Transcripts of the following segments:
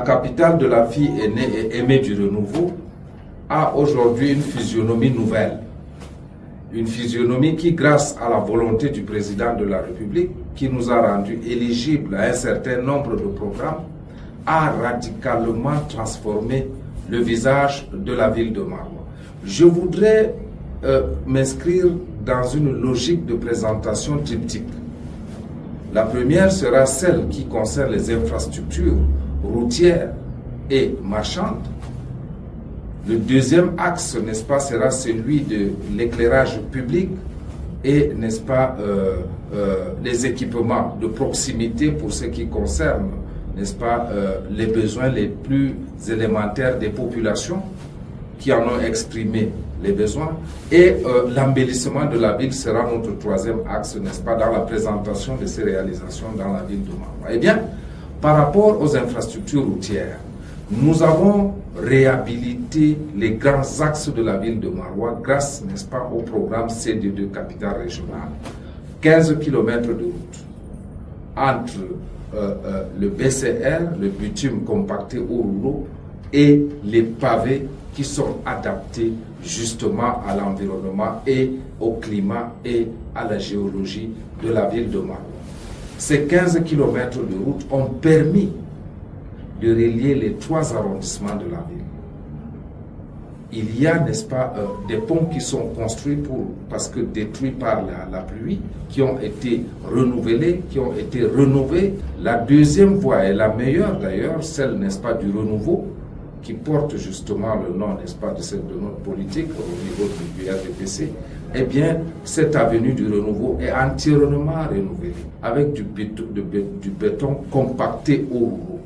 capitale de la vie aînée et aimée du renouveau a aujourd'hui une physionomie nouvelle. Une physionomie qui, grâce à la volonté du président de la République, qui nous a rendus éligibles à un certain nombre de programmes, a radicalement transformé le visage de la ville de Maroua. Je voudrais m'inscrire dans une logique de présentation triptyque. La première sera celle qui concerne les infrastructures routières et marchandes. Le deuxième axe, n'est-ce pas, sera celui de l'éclairage public et, n'est-ce pas, les équipements de proximité pour ce qui concerne, n'est-ce pas, les besoins les plus élémentaires des populations qui en ont exprimé les besoins. Et l'embellissement de la ville sera notre troisième axe, n'est-ce pas, dans la présentation de ces réalisations dans la ville de Maroua. Eh bien, par rapport aux infrastructures routières, nous avons réhabilité les grands axes de la ville de Maroua grâce, n'est-ce pas, au programme CD2 Capitale Régionale. 15 km de route entre le BCR, le bitume compacté au rouleau, et les pavés qui sont adaptés justement à l'environnement et au climat et à la géologie de la ville de Maroua. Ces 15 km de route ont permis de relier les 3 arrondissements de la ville. Il y a, n'est-ce pas, des ponts qui sont construits parce que détruits par la pluie, qui ont été renouvelés, qui ont été rénovés. La deuxième voie est la meilleure d'ailleurs, celle, n'est-ce pas, du renouveau, qui porte justement le nom, n'est-ce pas, de notre politique au niveau du RDPC. Eh bien, cette avenue du renouveau est entièrement renouvelée, avec du béton compacté au rouleau.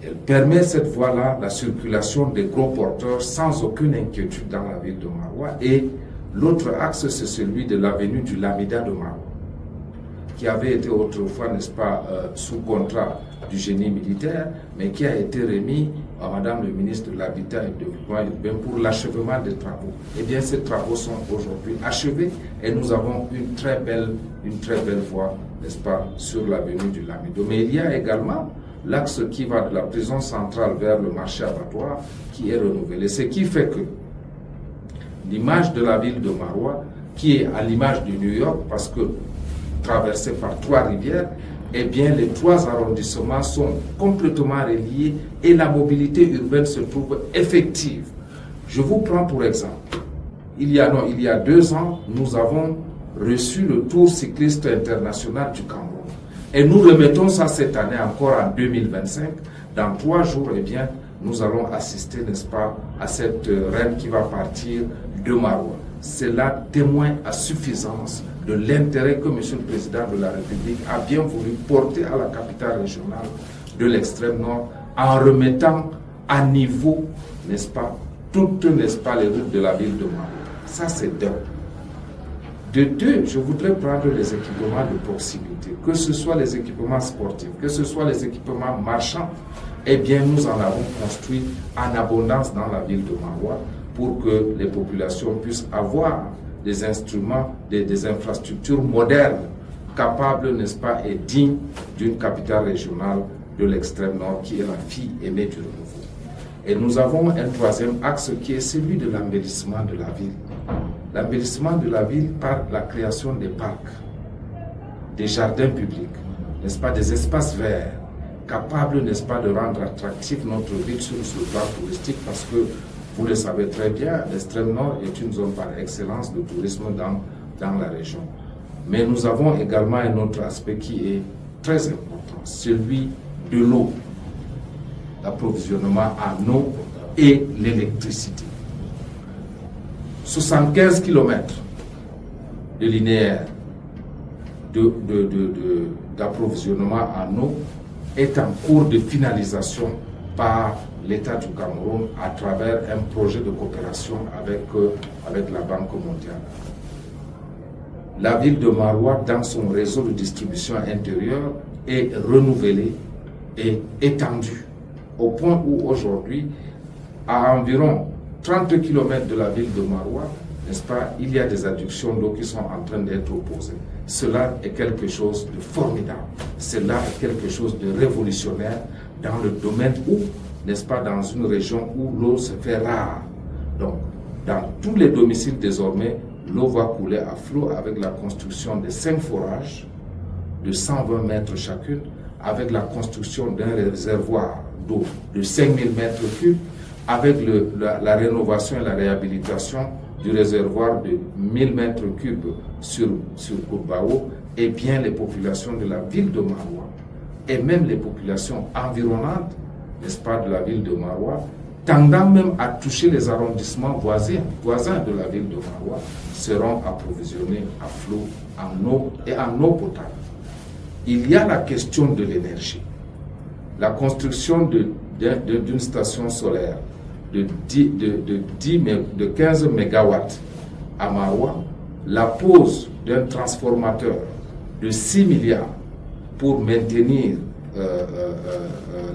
Elle permet cette voie-là la circulation des gros porteurs sans aucune inquiétude dans la ville de Maroua. Et l'autre axe, c'est celui de l'avenue du Lamida de Maroua, qui avait été autrefois, n'est-ce pas, sous contrat du génie militaire, mais qui a été remis à Madame le ministre de l'Habitat et du Développement urbain pour l'achèvement des travaux. Eh bien, ces travaux sont aujourd'hui achevés et nous avons une très belle voie, n'est-ce pas, sur l'avenue du Lamido. Mais il y a également l'axe qui va de la prison centrale vers le marché abattoir qui est renouvelé. Ce qui fait que l'image de la ville de Maroua, qui est à l'image de New York, parce que traversée par 3 rivières, eh bien les 3 arrondissements sont complètement reliés et la mobilité urbaine se trouve effective. Je vous prends pour exemple. Il y a 2 ans, nous avons reçu le Tour cycliste international du Cameroun. Et nous remettons ça cette année encore en 2025. Dans 3 jours, eh bien, nous allons assister, n'est-ce pas, à cette reine qui va partir de Maroua. Cela témoigne à suffisance de l'intérêt que M. le Président de la République a bien voulu porter à la capitale régionale de l'extrême nord en remettant à niveau, n'est-ce pas, toutes, n'est-ce pas, les routes de la ville de Maroua. Ça, c'est d'un. De 2, je voudrais prendre les équipements de proximité, que ce soit les équipements sportifs, que ce soit les équipements marchands. Eh bien, nous en avons construit en abondance dans la ville de Maroua pour que les populations puissent avoir des instruments, des infrastructures modernes, capables, n'est-ce pas, et dignes d'une capitale régionale de l'extrême nord qui est la fille aimée du renouveau. Et nous avons un 3e axe qui est celui de l'embellissement de la ville. L'embellissement de la ville par la création des parcs, des jardins publics, n'est-ce pas, des espaces verts, capables, n'est-ce pas, de rendre attractif notre ville sur le plan touristique, parce que, vous le savez très bien, l'extrême nord est une zone par excellence de tourisme dans la région. Mais nous avons également un autre aspect qui est très important, celui de l'eau, l'approvisionnement en eau et l'électricité. 75 km de linéaire d'approvisionnement en eau est en cours de finalisation par l'État du Cameroun à travers un projet de coopération avec la Banque mondiale. La ville de Maroua, dans son réseau de distribution intérieure, est renouvelée et étendue au point où aujourd'hui, à environ 30 km de la ville de Maroua, n'est-ce pas, il y a des adductions d'eau qui sont en train d'être opposées. Cela est quelque chose de formidable. Cela est quelque chose de révolutionnaire dans le domaine où, n'est-ce pas, dans une région où l'eau se fait rare. Donc, dans tous les domiciles désormais, l'eau va couler à flot avec la construction de 5 forages de 120 mètres chacune, avec la construction d'un réservoir d'eau de 5000 mètres cubes, avec la rénovation et la réhabilitation du réservoir de 1000 mètres cubes sur Kourbao, et bien les populations de la ville de Maroua, et même les populations environnantes, n'est-ce pas, de la ville de Maroua, tendant même à toucher les arrondissements voisins de la ville de Maroua, seront approvisionnés à flot en eau et en eau potable. Il y a la question de l'énergie. La construction d'une station solaire de 15 MW à Maroua, la pose d'un transformateur de 6 milliards pour maintenir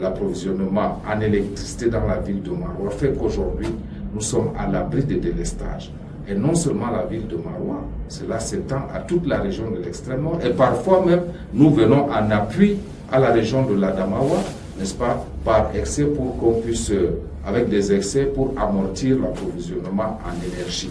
l'approvisionnement en électricité dans la ville de Maroua fait qu'aujourd'hui, nous sommes à l'abri des délestages. Et non seulement la ville de Maroua, cela s'étend à toute la région de l'extrême nord. Et parfois même, nous venons en appui à la région de l'Adamawa, n'est-ce pas, par excès pour qu'on puisse, avec des excès pour amortir l'approvisionnement en énergie.